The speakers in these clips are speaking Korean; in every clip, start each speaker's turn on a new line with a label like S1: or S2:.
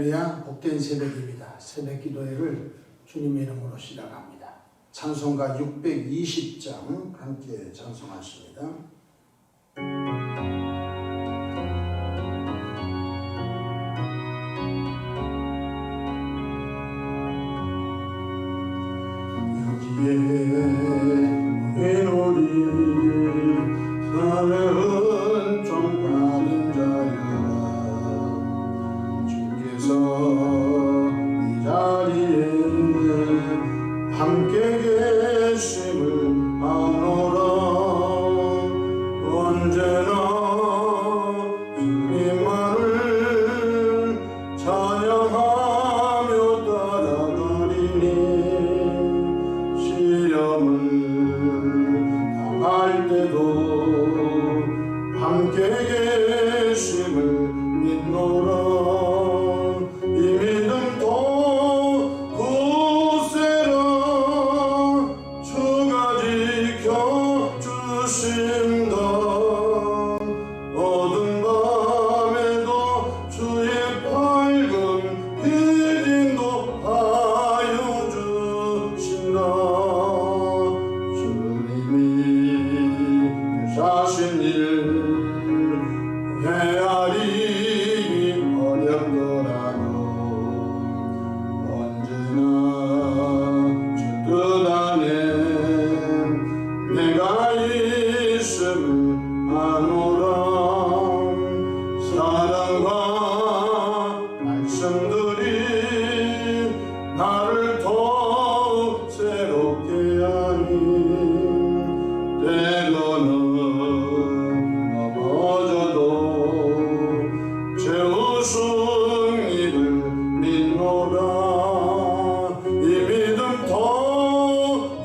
S1: 할렐루야, 복된 새벽입니다. 새벽 기도회를 주님의 이름으로 시작합니다. 찬송가 620장 함께 찬송하십니다. 여기에 우리 사랑은 좀 받은 자여, 주께서 이 자리에 함께 계심을 아노라. 언제나 주님만을 찬양하며 따라가리니, 시험을 당할 때도 함께 계심을 믿노라. 이 믿음도 굳세라. 주가 지켜주신다. 어두운 밤에도 주의 밝은 빛 인도하여 주신다. 주님이 하신 일 헤아리기 어렵더라도 언제나 주 뜻 안에 내가 있음을 아노라. 사랑과 말씀들이 나를 더욱 새롭게 하니, 때로는 넘어져도 제 우승이를 믿노라. 이 믿음 더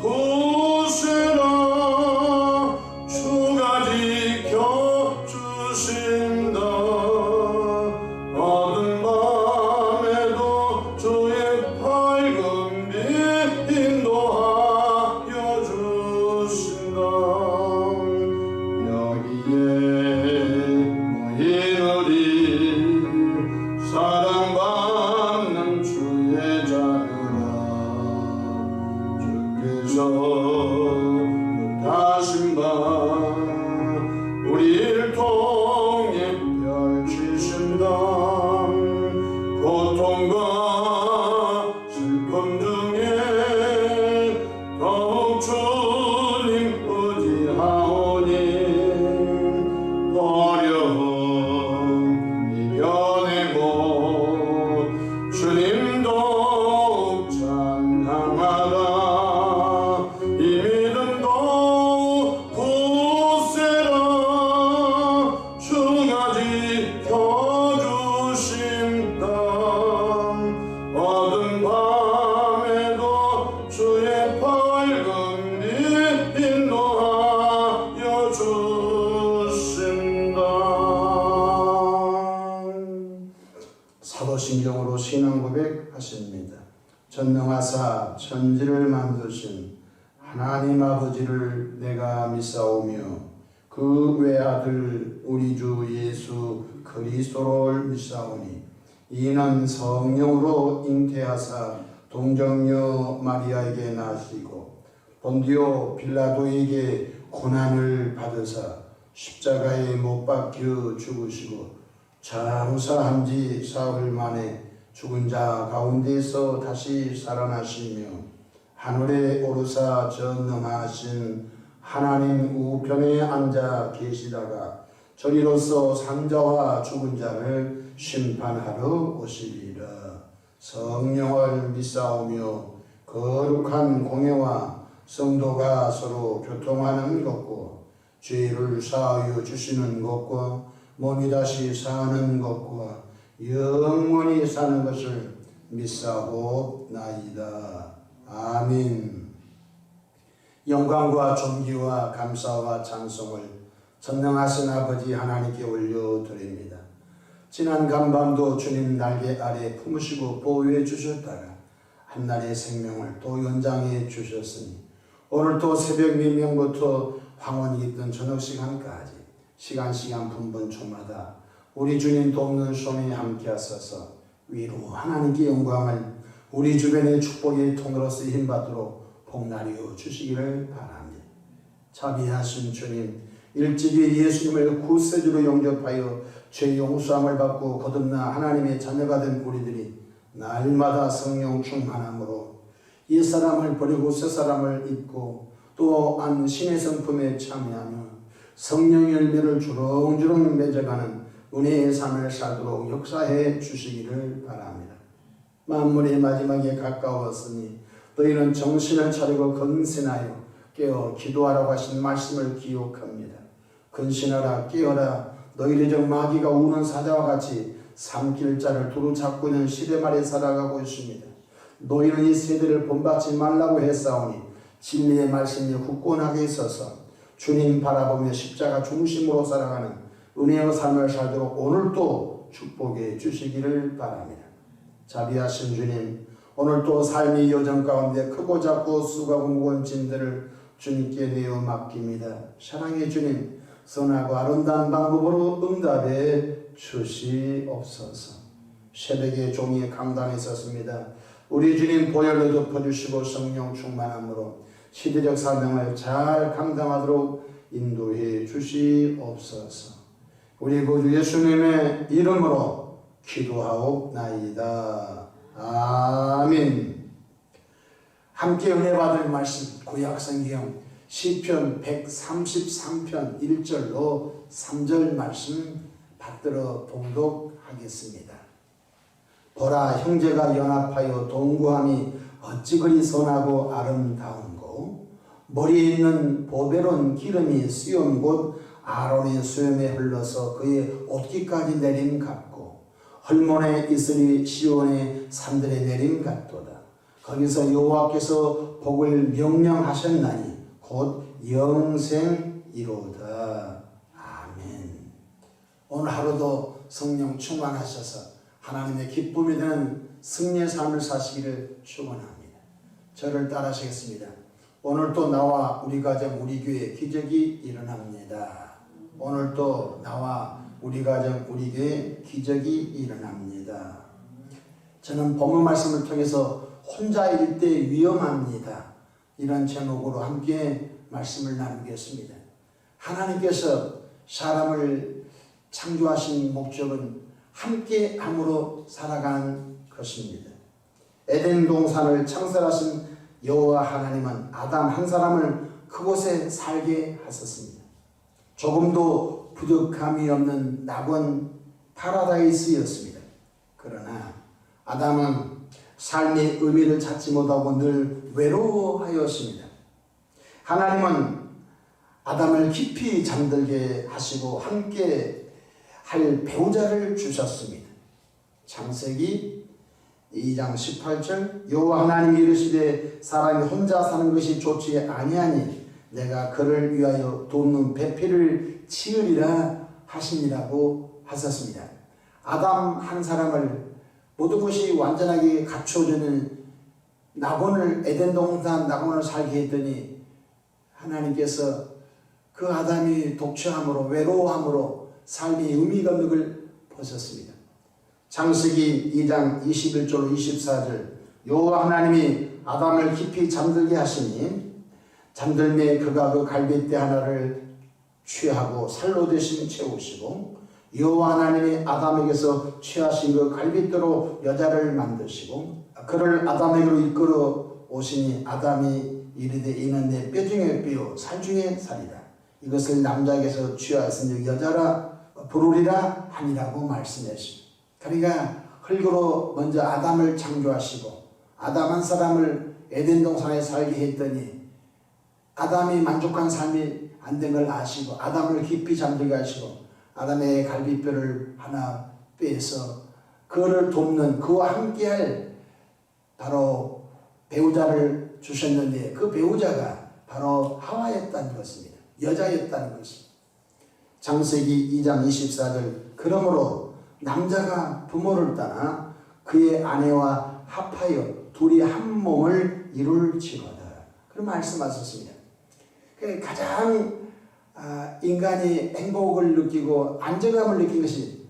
S1: 굳세라. 주가 지켜주신다. 어두운 밤에도 주의 밝은 빛 인도하여 주신다. 여기에 모인 우리 사랑받는 주의 자녀라. 주께서 뜻하신 바 우리를 통해 펼치신다. 고통과 슬픔 중에 더욱 주님 의지하오니, 어려움 이겨내고 주님 더욱 찬양하라. 이 믿음도 굳세라. 주가 지켜주신다. 어두운 밤에도 주의 밝은 빛 인도하여 주신다. 사도신경으로 신앙 고백하십니다. 전능하사 천지를 만드신 하나님 아버지를 내가 믿사오며, 그 외아들 우리 주 예수 그리스도를 믿사오니, 이는 성령으로 잉태하사 동정녀 마리아에게 나시고 본디오 빌라도에게 고난을 받으사 십자가에 못 박혀 죽으시고 장사한 지 사흘 만에 죽은 자 가운데서 다시 살아나시며, 하늘에 오르사 전능하신 하나님 우편에 앉아 계시다가 저리로서 산자와 죽은 자를 심판하러 오시리라. 성령을 믿사오며 거룩한 공예와 성도가 서로 교통하는 것과 죄를 사하여 주시는 것과 몸이 다시 사는 것과 영원히 사는 것을 믿사옵나이다. 아멘. 영광과 존귀와 감사와 찬송을 전능하신 아버지 하나님께 올려드립니다. 지난 간밤도 주님 날개 아래 품으시고 보호해 주셨다가 한날의 생명을 또 연장해 주셨으니, 오늘 또 새벽 미명부터 황혼이 있던 저녁 시간까지 시간 분분초마다 우리 주님 돕는 손이 함께 하소서. 위로 하나님께 영광을 우리 주변의 축복의 통로로 쓰임 받도록 복나리어 주시기를 바랍니다. 자비하신 주님, 일찍이 예수님을 구세주로 영접하여 죄 용서함을 받고 거듭나 하나님의 자녀가 된 우리들이 날마다 성령 충만함으로 옛사람을 버리고 새사람을 입고 또한 신의 성품에 참여하며 성령의 열매를 주렁주렁 맺어가는 은혜의 삶을 살도록 역사해 주시기를 바랍니다. 만물의 마지막에 가까웠으니 너희는 정신을 차리고 근신하여 깨어 기도하라고 하신 말씀을 기억합니다. 근신하라 깨어라. 너희를 정 마귀가 우는 사자와 같이 삼킬 자를 두루 잡고 있는 시대 말에 살아가고 있습니다. 너희는 이 세대를 본받지 말라고 했사오니 진리의 말씀이 굳건하게 있어서 주님 바라보며 십자가 중심으로 살아가는 은혜의 삶을 살도록 오늘도 축복해 주시기를 바랍니다. 자비하신 주님, 오늘도 삶의 여정 가운데 크고 작고 수고하고 무거운 짐들을 주님께 내어 맡깁니다. 사랑의 주님, 선하고 아름다운 방법으로 응답해 주시옵소서. 새벽에 종이 강단에 섰습니다. 우리 주님 보혈로 덮어주시고 성령 충만함으로 시대적 사명을 잘 감당하도록 인도해 주시옵소서. 우리 구주 예수님의 이름으로 기도하옵나이다. 아멘. 함께 은혜 받을 말씀 구약성경 시편 133편 1절로 3절 말씀 받들어 봉독하겠습니다. 보라, 형제가 연합하여 동거함이 어찌 그리 선하고 아름다운고, 머리에 있는 보배로운 기름이 씌운 곳 아론의 수염에 흘러서 그의 옷깃까지 내림 같고, 헐몬의 이슬이 시온의 산들에 내림 같도다. 거기서 여호와께서 복을 명령하셨나니 곧 영생이로다. 아멘. 오늘 하루도 성령 충만하셔서 하나님의 기쁨이 되는 승리의 삶을 사시기를 축원합니다. 저를 따라하시겠습니다. 오늘도 나와 우리 가정 우리 교회 기적이 일어납니다. 오늘도 나와 우리 가정 우리 교회 기적이 일어납니다. 저는 본문 말씀을 통해서 혼자일 때 위험합니다. 이런 제목으로 함께 말씀을 나누겠습니다. 하나님께서 사람을 창조하신 목적은 함께 함으로 살아가는 것입니다. 에덴 동산을 창설하신 여호와 하나님은 아담 한 사람을 그곳에 살게 하셨습니다. 조금도 부족함이 없는 낙원 파라다이스였습니다. 그러나 아담은 삶의 의미를 찾지 못하고 늘 외로워하였습니다. 하나님은 아담을 깊이 잠들게 하시고 함께 할 배우자를 주셨습니다. 창세기 2장 18절 여호와 하나님이 이르시되 사람이 혼자 사는 것이 좋지 아니하니 내가 그를 위하여 돕는 배필을 치으리라 하시니라고 하셨습니다. 아담 한 사람을 모든 것이 완전하게 갖춰주는 낙원을 에덴 동산 낙원을 살게 했더니 하나님께서 그 아담이 독처함으로 외로워함으로 삶의 의미가 없는 걸 보셨습니다. 창세기 2장 21절 24절 여호와 하나님이 아담을 깊이 잠들게 하시니 잠들매 그가 그 갈빗대 하나를 취하고 살로 대신 채우시고 여호와 하나님이 아담에게서 취하신 그 갈빗대로 여자를 만드시고 그를 아담에게로 이끌어 오시니 아담이 이르되 이는 내 뼈 중에 뼈 살 중에 살이다. 이것을 남자에게서 취하였으니 여자라 부르리라 하니라고 말씀하시고 그러니까 흙으로 먼저 아담을 창조하시고 아담 한 사람을 에덴 동산에 살게 했더니 아담이 만족한 삶이 안 된 걸 아시고 아담을 깊이 잠들게 하시고 아담의 갈비뼈를 하나 빼서 그를 돕는 그와 함께할 바로 배우자를 주셨는데 그 배우자가 바로 하와였다는 것입니다. 여자였다는 것입니다. 창세기 2장 24절 그러므로 남자가 부모를 떠나 그의 아내와 합하여 둘이 한 몸을 이룰지로다. 그런 말씀하셨습니다. 가장 인간이 행복을 느끼고 안정감을 느낀 것이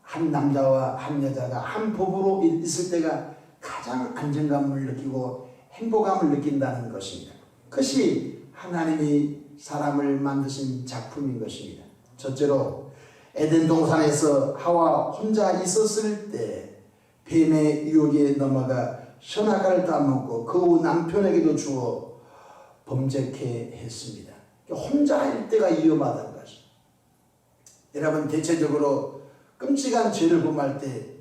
S1: 한 남자와 한 여자가 한 부부로 있을 때가 가장 안정감을 느끼고 행복감을 느낀다는 것입니다. 그것이 하나님이 사람을 만드신 작품인 것입니다. 첫째로 에덴 동산에서 하와 혼자 있었을 때 뱀의 유혹에 넘어가 선악과를 따먹고 그 후 남편에게도 주어 범죄케 했습니다. 혼자일 때가 위험하다는 것입니다. 여러분, 대체적으로 끔찍한 죄를 범할 때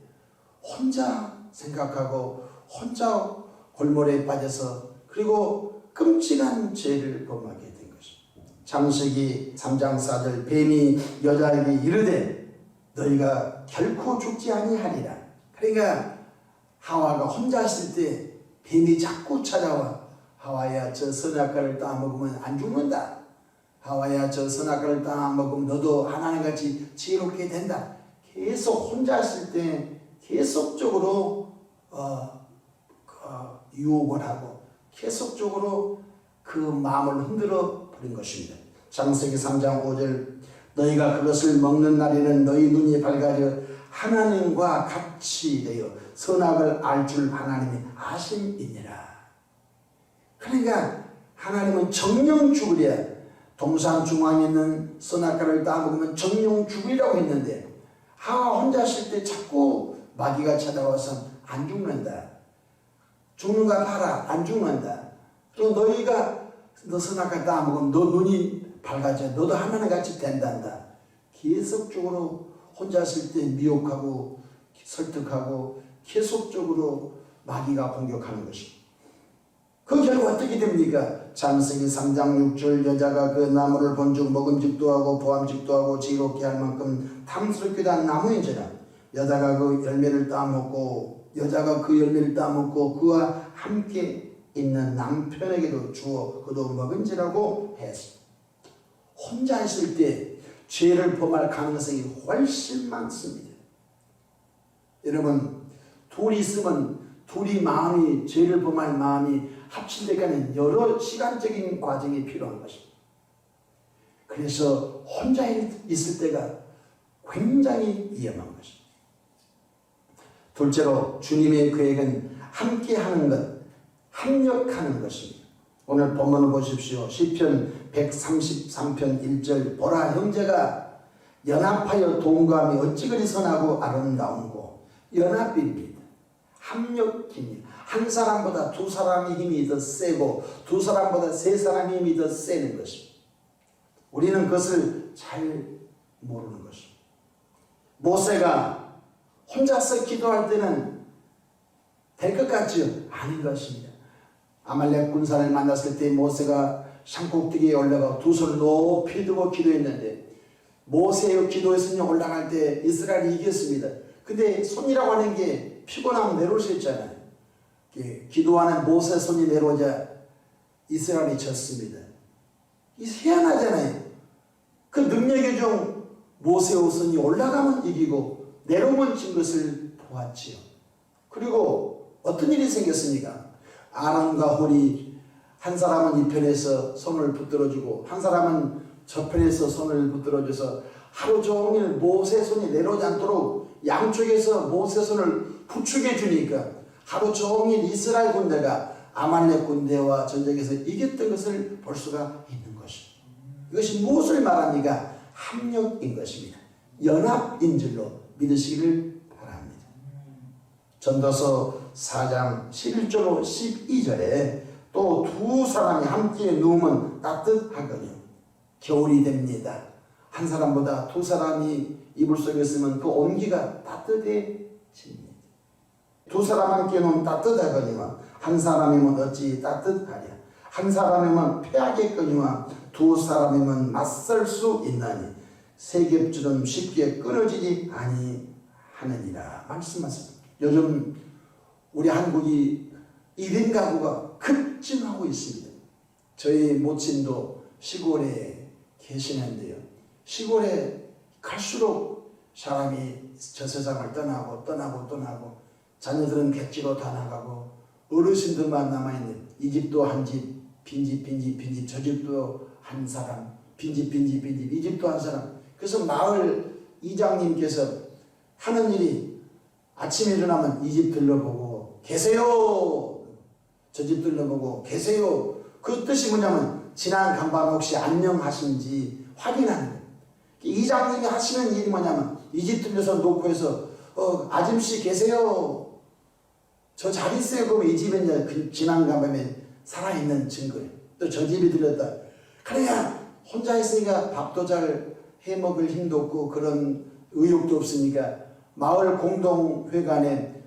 S1: 혼자 생각하고 혼자 골몰에 빠져서 그리고 끔찍한 죄를 범하게 된 것입니다. 창세기 3장 4절 뱀이 여자에게 이르되 너희가 결코 죽지 아니하리라. 그러니까 하와가 혼자 있을 때 뱀이 자꾸 찾아와 하와야 저 선악과를 따먹으면 안 죽는다. 하와야 저 선악과를 따먹으면 너도 하나님같이 지혜롭게 된다. 계속 혼자 있을 때 계속적으로 유혹을 하고 계속적으로 그 마음을 흔들어 버린 것입니다. 창세기 3장 5절 너희가 그것을 먹는 날에는 너희 눈이 밝아져 하나님과 같이 되어 선악을 알 줄 하나님이 아심이니라. 그러니까 하나님은 정령 죽으랴. 동산 중앙에 있는 선악과를 따먹으면 정령 죽으리라고 했는데 하와 혼자 있을 때 자꾸 마귀가 찾아와서 안 죽는다. 죽는가 봐라. 안 죽는다. 또 너희가 너 선악과 따먹으면 너 눈이 밝아져. 너도 하나님같이 된단다. 계속적으로 혼자 있을 때 미혹하고 설득하고 계속적으로 마귀가 공격하는 것입니다. 그 결과 어떻게 됩니까? 창세기 3장 6절 여자가 그 나무를 본즉 먹음직도 하고 보암직도 하고 지혜롭게 할 만큼 탐스럽기도 한 나무인지라 여자가 그 열매를 따먹고 그와 함께 있는 남편에게도 주어 그도 먹은지라고 했습니다. 혼자 있을 때 죄를 범할 가능성이 훨씬 많습니다. 여러분, 둘이 있으면 둘이 마음이 죄를 범할 마음이 합친데까지는 여러 시간적인 과정이 필요한 것입니다. 그래서 혼자 있을 때가 굉장히 위험한 것입니다. 둘째로 주님의 계획은 함께하는 것, 합력하는 것입니다. 오늘 본문을 보십시오. 시편 133편 1절 보라 형제가 연합하여 동감이 어찌 그리 선하고 아름다운고. 연합입니다. 합력입니다. 한 사람보다 두 사람의 힘이 더 세고 두 사람보다 세 사람의 힘이 더 세는 것입니다. 우리는 그것을 잘 모르는 것입니다. 모세가 혼자서 기도할 때는 될 것 같지요? 아닌 것입니다. 아말렉 군사를 만났을 때 모세가 산꼭대기에 올라가 두 손을 높이 들고 기도했는데 모세의 기도에서 올라갈 때 이스라엘이 이겼습니다. 근데 손이라고 하는 게 피곤하면 내려올 수 있잖아요. 기도하는 모세 손이 내려오자 이스라엘이 졌습니다. 이 희한하잖아요. 그 능력의 종 모세의 손이 올라가면 이기고 내려오면 진 것을 보았지요. 그리고 어떤 일이 생겼습니까? 아론과 홀이 한 사람은 이 편에서 손을 붙들어주고 한 사람은 저 편에서 손을 붙들어줘서 하루 종일 모세 손이 내려오지 않도록 양쪽에서 모세 손을 부축해 주니까 하루 종일 이스라엘 군대가 아말렉 군대와 전쟁에서 이겼던 것을 볼 수가 있는 것입니다. 이것이 무엇을 말합니까? 합력인 것입니다. 연합인 줄로 믿으시기를 바랍니다. 전도서 4장 11절로 12절에 또 두 사람이 함께 누우면 따뜻하거든요. 겨울이 됩니다. 한 사람보다 두 사람이 이불 속에 있으면 그 온기가 따뜻해집니다. 두 사람 함께 누우면 따뜻하거니와 한 사람이면 어찌 따뜻하랴. 한 사람이면 패하겠거니와 두 사람이면 맞설 수 있나니 세 겹줄은 쉽게 끊어지지 아니하느니라 말씀하셨습니다. 요즘 우리 한국이 1인 가구가 급증하고 있습니다. 저희 모친도 시골에 계시는데요. 시골에 갈수록 사람이 저 세상을 떠나고 자녀들은 객지로 다 나가고 어르신들만 남아있는 이 집도 한 집, 빈집, 저 집도 한 사람, 빈집, 이 집도 한 사람. 그래서 마을 이장님께서 하는 일이 아침에 일어나면 이 집 들러보고 계세요. 저 집 들러보고 계세요. 그 뜻이 뭐냐면 지난 간밤에 혹시 안녕하신지 확인하는 거예요. 이장님이 하시는 일이 뭐냐면 이 집 들려서 놓고 해서 아줌씨 계세요. 저 잘 있어요. 그러면 이 집에 이제 그 지난 간밤에 살아있는 증거예요. 또 저 집이 들렸다. 그래야 혼자 있으니까 밥도 잘 해먹을 힘도 없고 그런 의욕도 없으니까 마을 공동회관에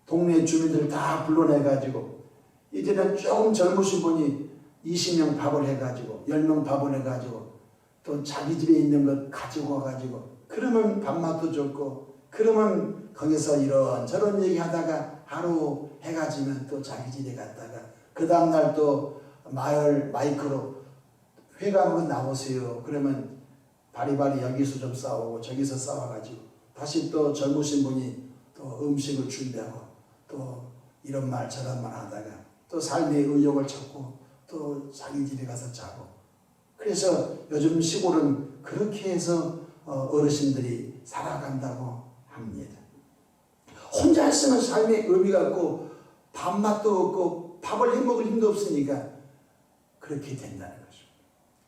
S1: 동네 주민들 다 불러내가지고 이제는 조금 젊으신 분이 20명 밥을 해가지고 10명 밥을 해가지고 또 자기 집에 있는 것 가지고 와가지고 그러면 밥맛도 좋고 그러면 거기서 이런저런 얘기하다가 하루 해가 지면 또 자기 집에 갔다가 그 다음날 또 마을 마이크로 회관으로 나오세요. 그러면 바리바리 여기서 좀 싸우고 저기서 싸워가지고 다시 또 젊으신 분이 또 음식을 준비하고 또 이런 말 저런 말 하다가 또 삶의 의욕을 찾고 또 자기 집에 가서 자고. 그래서 요즘 시골은 그렇게 해서 어르신들이 살아간다고 합니다. 혼자 있으면 삶의 의미가 없고 밥맛도 없고 밥을 해먹을 힘도 없으니까 그렇게 된다는 거죠.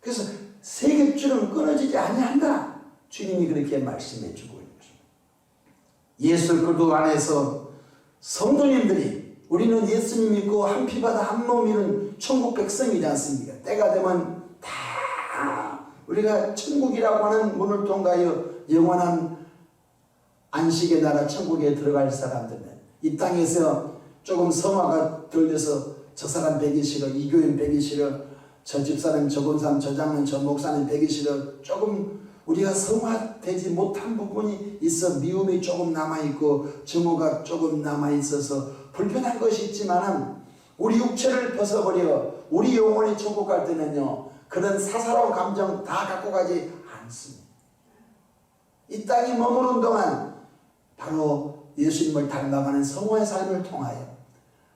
S1: 그래서 세겜줄은 끊어지지 아니한다. 주님이 그렇게 말씀해 주고 있는 것입니다. 예수 그리스도 안에서 성도님들이 우리는 예수님 믿고 한 피바다 한 몸이는 천국 백성이지 않습니까? 때가 되면 다 우리가 천국이라고 하는 문을 통하여 영원한 안식의 나라 천국에 들어갈 사람들은 이 땅에서 조금 성화가 덜 돼서 저 사람 배기 싫어, 이 교인 배기 싫어, 저 집사님, 저 권사님, 저 장로님, 저 목사님 배기 싫어. 조금 우리가 성화되지 못한 부분이 있어 미움이 조금 남아있고 증오가 조금 남아있어서 불편한 것이 있지만 우리 육체를 벗어버려 우리 영혼이 천국 갈 때는요 그런 사사로운 감정 다 갖고 가지 않습니다. 이 땅에 머무는 동안 바로 예수님을 닮아가는 성화의 삶을 통하여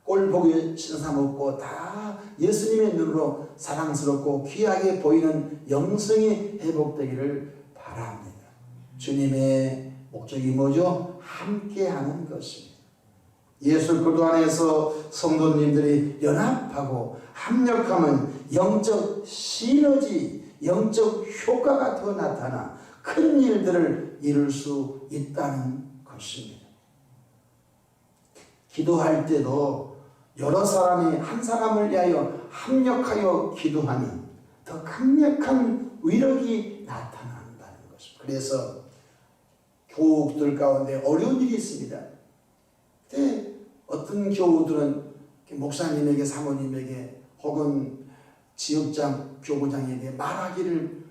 S1: 꼴 보기 신삼 없고 다 예수님의 눈으로 사랑스럽고 귀하게 보이는 영성이 회복되기를 바랍니다. 주님의 목적이 뭐죠? 함께하는 것입니다. 예수 그리스도 안에서 성도님들이 연합하고 합력하면 영적 시너지, 영적 효과가 더 나타나 큰 일들을 이룰 수 있다는 것입니다. 기도할 때도 여러 사람이 한 사람을 위하여 합력하여 기도하면 더 강력한 위력이 나타난다는 것입니다. 그래서 교우들 가운데 어려운 일이 있습니다. 근데 어떤 교우들은 목사님에게 사모님에게 혹은 지역장 교구장에게 말하기를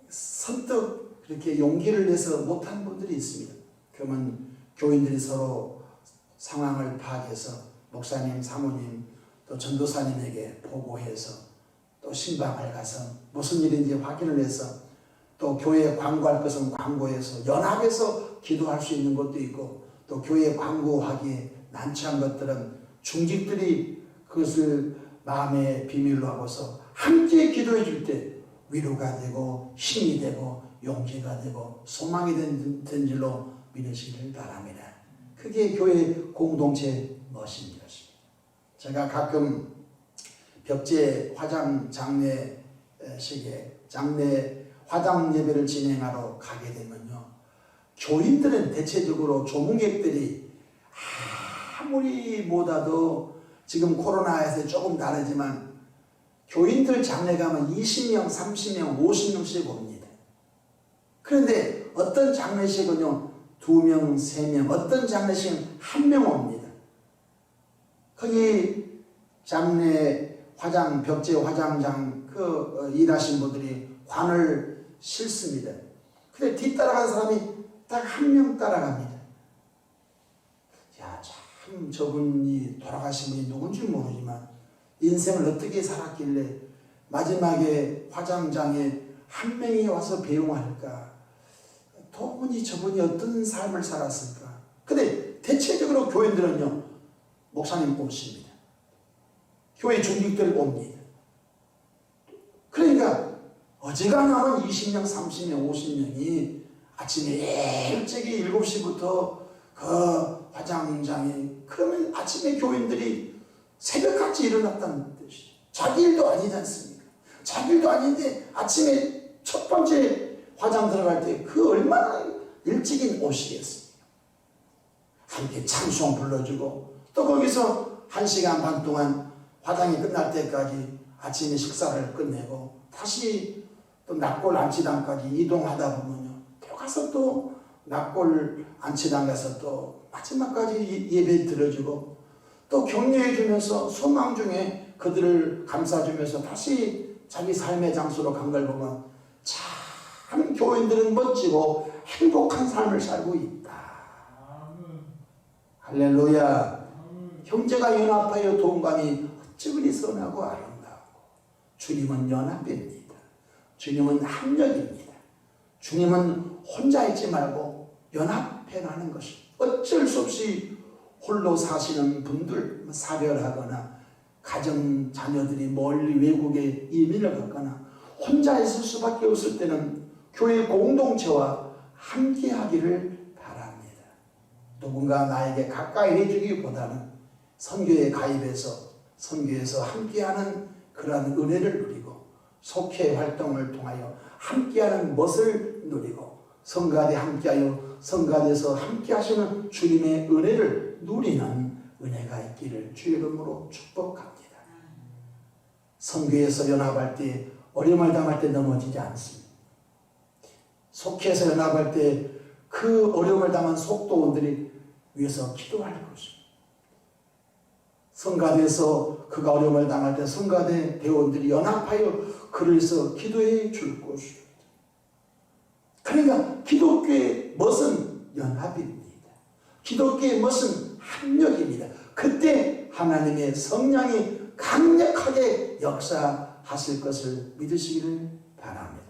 S1: 선뜻 그렇게 용기를 내서 못한 분들이 있습니다. 그러면 교인들이 서로 상황을 파악해서 목사님, 사모님, 또 전도사님에게 보고해서 또 신방을 가서 무슨 일인지 확인을 해서 또 교회에 광고할 것은 광고해서 연합해서 기도할 수 있는 것도 있고 또 교회에 광고하기에 난처한 것들은 중직들이 그것을 마음의 비밀로 하고서 함께 기도해 줄 때 위로가 되고 힘이 되고 용기가 되고 소망이 된 줄로 믿으시길 바랍니다. 그게 교회 공동체 멋인 것입니다. 제가 가끔 벽제 화장 장례식에 장례 화장 예배를 진행하러 가게 되면요, 교인들은 대체적으로 조문객들이 아무리 못하도 지금 코로나에서 조금 다르지만 교인들 장례 가면 20명, 30명, 50명씩 옵니다. 그런데 어떤 장례식은요 2명, 3명, 어떤 장례식은 1명 옵니다. 거기 장례 화장, 벽제 화장장 일하신 분들이 관을 싣습니다. 근데 뒤따라간 사람이 딱 1명 따라갑니다. 야, 참 저분이 돌아가신 분이 누군지 모르지만 인생을 어떻게 살았길래 마지막에 화장장에 1명이 와서 배웅할까? 도무지 저분이 어떤 삶을 살았을까? 근데 대체적으로 교인들은요 목사님 오십니다. 교회 중직들 옵니다. 그러니까 어지간하면 20명, 30명, 50명이 아침에 일찍이 7시부터 그 화장장에 그러면 아침에 교인들이 새벽같이 일어났다는 뜻이 자기 일도 아니지 않습니까? 자기 일도 아닌데 아침에 첫 번째 화장 들어갈 때 그 얼마나 일찍인 오시겠습니까? 함께 찬송 불러주고 또 거기서 1시간 반 동안 화장이 끝날 때까지 아침에 식사를 끝내고 다시 또 낙골 안치당까지 이동하다 보면요. 또 가서 또 낙골 안치당 가서 또 마지막까지 예배 들어주고 또 격려해주면서 소망 중에 그들을 감싸주면서 다시 자기 삶의 장소로 간 걸 보면 참 교인들은 멋지고 행복한 삶을 살고 있다. 할렐루야. 형제가 연합하여 동감이 어찌 그리 선하고 아름다우고 주님은 연합입니다. 주님은 합력입니다. 주님은 혼자 있지 말고 연합해가는 것입니다. 어쩔 수 없이 홀로 사시는 분들 사별하거나 가정 자녀들이 멀리 외국에 이민을 갔거나 혼자 있을 수밖에 없을 때는 교회 공동체와 함께 하기를 바랍니다. 누군가 나에게 가까이 해주기보다는 선교에 가입해서 선교에서 함께하는 그러한 은혜를 누리고 속회 활동을 통하여 함께하는 멋을 누리고 성가대 함께하여 성가대에서 함께하시는 주님의 은혜를 누리는 은혜가 있기를 주의 이름으로 축복합니다. 선교에서 연합할 때 어려움을 당할 때 넘어지지 않습니다. 속회에서 연합할 때 그 어려움을 당한 속도원들이 위해서 기도할 것입니다. 성가대에서 그가 어려움을 당할 때 성가대 대원들이 연합하여 그를 위해서 기도해 줄 것입니다. 그러니까 기독교의 멋은 연합입니다. 기독교의 멋은 합력입니다. 그때 하나님의 성령이 강력하게 역사하실 것을 믿으시기를 바랍니다.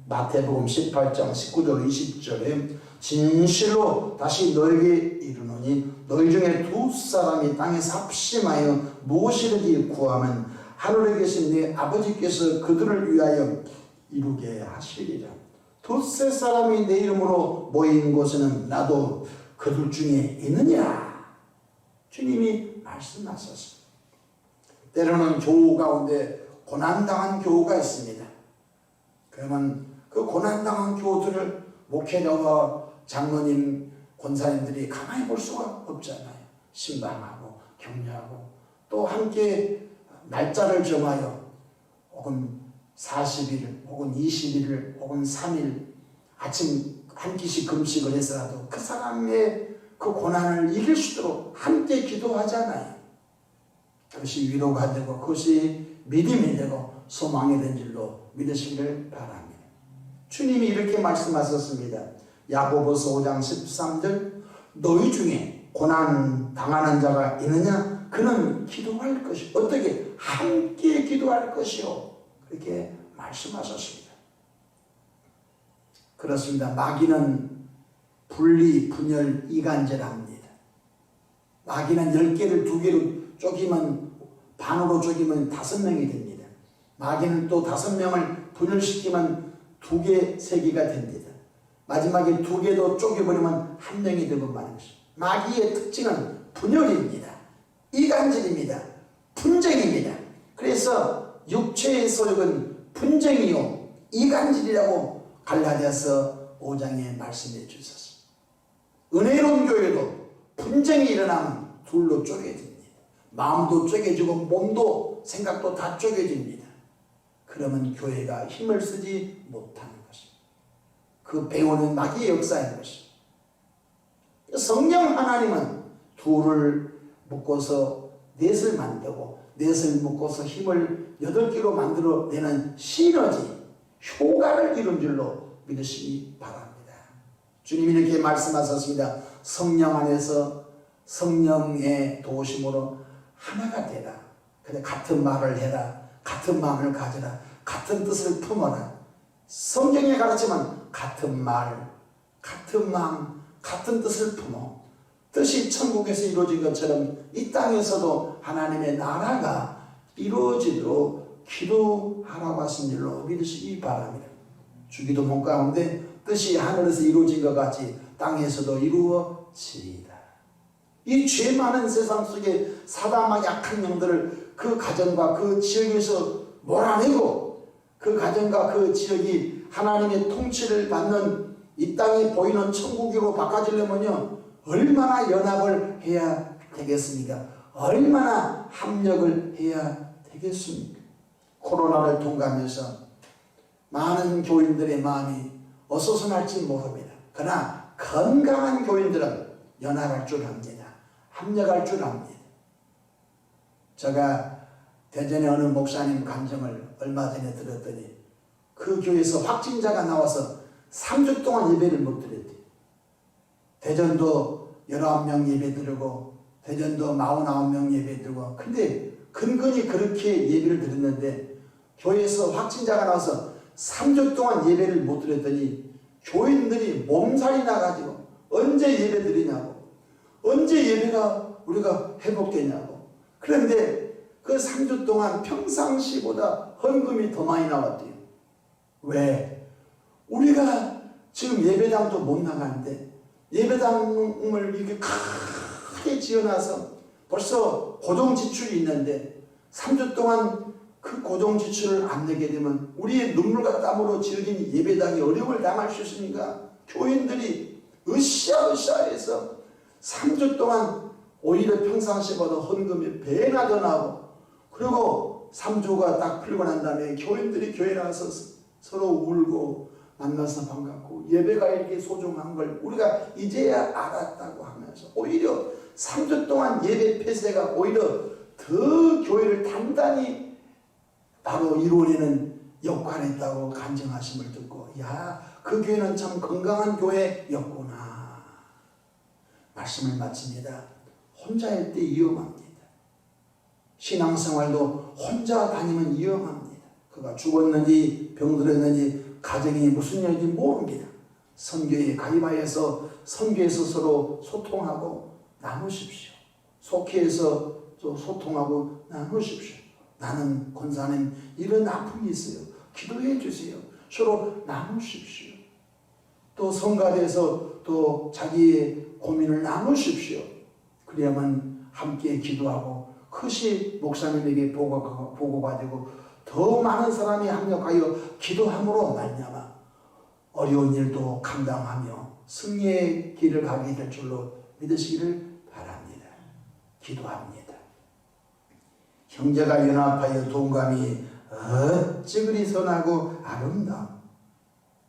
S1: 마태복음 18장 19절 20절에 진실로 다시 너에게 이르노니 너희 중에 두 사람이 땅에서 합심하여 무엇이든지 구하면 하늘에 계신 네 아버지께서 그들을 위하여 이루게 하시리라. 두세 사람이 내 이름으로 모인 곳에는 나도 그들 중에 있느냐. 주님이 말씀하셨습니다. 때로는 교우 가운데 고난당한 교우가 있습니다. 그러면 그 고난당한 교우들을 목회자와 장로님, 권사님들이 가만히 볼 수가 없잖아요. 신방하고 격려하고 또 함께 날짜를 정하여 혹은 40일 혹은 20일 혹은 3일 아침 한 끼씩 금식을 해서라도 그 사람의 그 고난을 이길 수 있도록 함께 기도하잖아요. 그것이 위로가 되고 그것이 믿음이 되고 소망이 된 줄로 믿으시기를 바랍니다. 주님이 이렇게 말씀하셨습니다. 야고보서 5장 13절 너희 중에 고난 당하는 자가 있느냐? 그는 기도할 것이 어떻게? 함께 기도할 것이요. 그렇게 말씀하셨습니다. 그렇습니다. 마귀는 분리, 분열, 이간질합니다. 마귀는 10개를 2개로 쪼기면 반으로 쪼기면 5명이 됩니다. 마귀는 또 5명을 분열시키면 2개, 3개가 됩니다. 마지막에 2개도 쪼개버리면 1명이 되고 마는 것입니다. 마귀의 특징은 분열입니다. 이간질입니다. 분쟁입니다. 그래서 육체의 소욕은 분쟁이요 이간질이라고 갈라디아서 5장에 말씀해 주셨습니다. 은혜로운 교회도 분쟁이 일어나면 둘로 쪼개집니다. 마음도 쪼개지고 몸도 생각도 다 쪼개집니다. 그러면 교회가 힘을 쓰지 못하는 것입니다. 그 배우는 마귀의 역사인 것입니다. 성령 하나님은 둘을 묶어서 넷을 만들고 넷을 묶어서 힘을 8개로 만들어내는 시너지, 효과를 이룬 줄로 믿으시기 바랍니다. 주님이 이렇게 말씀하셨습니다. 성령 안에서 성령의 도우심으로 하나가 되라. 근데 같은 말을 해라. 같은 마음을 가져라. 같은 뜻을 품어라. 성경에 가르치면 같은 말, 같은 마음, 같은 뜻을 품어 뜻이 천국에서 이루어진 것처럼 이 땅에서도 하나님의 나라가 이루어지도록 기도하라고 하신 일로 믿으시기 바랍니다. 주기도문 가운데 뜻이 하늘에서 이루어진 것 같이 땅에서도 이루어지이다. 이 죄 많은 세상 속에 사단과 약한 영들을 그 가정과 그 지역에서 몰아내고 그 가정과 그 지역이 하나님의 통치를 받는 이 땅에 보이는 천국으로 바꿔지려면요 얼마나 연합을 해야 되겠습니까? 얼마나 합력을 해야 되겠습니까? 코로나를 통과하면서 많은 교인들의 마음이 어수선할지 모릅니다. 그러나 건강한 교인들은 연합할 줄 압니다. 합력할 줄 압니다. 제가 대전의 어느 목사님 간증을 얼마 전에 들었더니 그 교회에서 확진자가 나와서 3주 동안 예배를 못 드렸대요. 대전도 19명 예배 드리고 대전도 49명 예배 드리고 근데 근근히 그렇게 예배를 드렸는데 교회에서 확진자가 나와서 3주 동안 예배를 못 드렸더니 교인들이 몸살이 나가지고 언제 예배 드리냐고 언제 예배가 우리가 회복되냐고 그런데 그 3주 동안 평상시보다 헌금이 더 많이 나왔대요. 왜? 우리가 지금 예배당도 못 나가는데 예배당을 이렇게 크게 지어놔서 벌써 고정 지출이 있는데 3주 동안 그 고정 지출을 안 내게 되면 우리의 눈물과 땀으로 지어진 예배당이 어려움을 당할 수 있으니까 교인들이 으쌰으쌰해서 3주 동안 오히려 평상시보다 헌금이 배나 더 나오고 그리고 3주가 딱 풀리고 난 다음에 교인들이 교회 나와서 서로 울고 만나서 반갑고 예배가 이렇게 소중한 걸 우리가 이제야 알았다고 하면서 오히려 3주 동안 예배 폐쇄가 오히려 더 교회를 단단히 바로 이루어내는 역할을 했다고 간증하심을 듣고 야, 그 교회는 참 건강한 교회였구나. 말씀을 마칩니다. 혼자일 때 위험합니다. 신앙생활도 혼자 다니면 위험합니다. 그가 죽었는지 병들었는지 가정이 무슨 일인지 모릅니다. 선교에 가입하여서 선교에서 서로 소통하고 나누십시오. 속회에서 또 소통하고 나누십시오. 나는 권사님 이런 아픔이 있어요. 기도해 주세요. 서로 나누십시오. 또 성가대에서 또 자기의 고민을 나누십시오. 그래야만 함께 기도하고 그것이 목사님에게 보고가 되고 더 많은 사람이 합력하여 기도함으로 말미암아 어려운 일도 감당하며 승리의 길을 가게 될 줄로 믿으시기를 바랍니다. 기도합니다. 형제가 연합하여 동감이 어찌 그리 선하고 아름다움.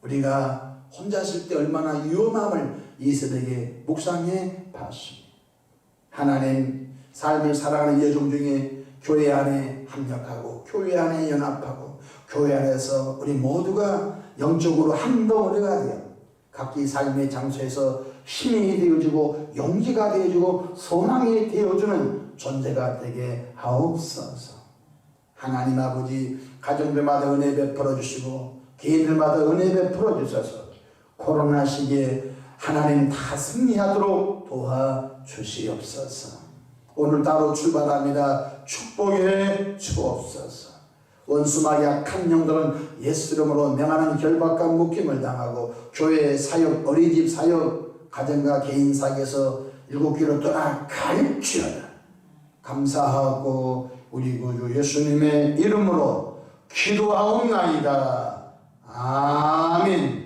S1: 우리가 혼자 있을 때 얼마나 위험함을 이 새벽에 묵상해 봤습니다. 하나님 삶을 살아가는 여정 중에 교회 안에 합력하고 교회 안에 연합하고 교회 안에서 우리 모두가 영적으로 한 덩어리가 되어 각기 삶의 장소에서 힘이 되어주고 용기가 되어주고 소망이 되어주는 존재가 되게 하옵소서. 하나님 아버지 가정들마다 은혜 베풀어 주시고 개인들마다 은혜 베풀어 주셔서 코로나 시기에 하나님 다 승리하도록 도와주시옵소서. 오늘 따로 출발합니다. 축복해 주옵소서. 원수마 약한 영들은 예수 이름으로 명하는 결박과 묶임을 당하고 교회 사역, 어린이집 사역, 가정과 개인 사역에서 일곱 길로 떠나갈지어다. 감사하고 우리 구주 예수님의 이름으로 기도하옵나이다. 아멘.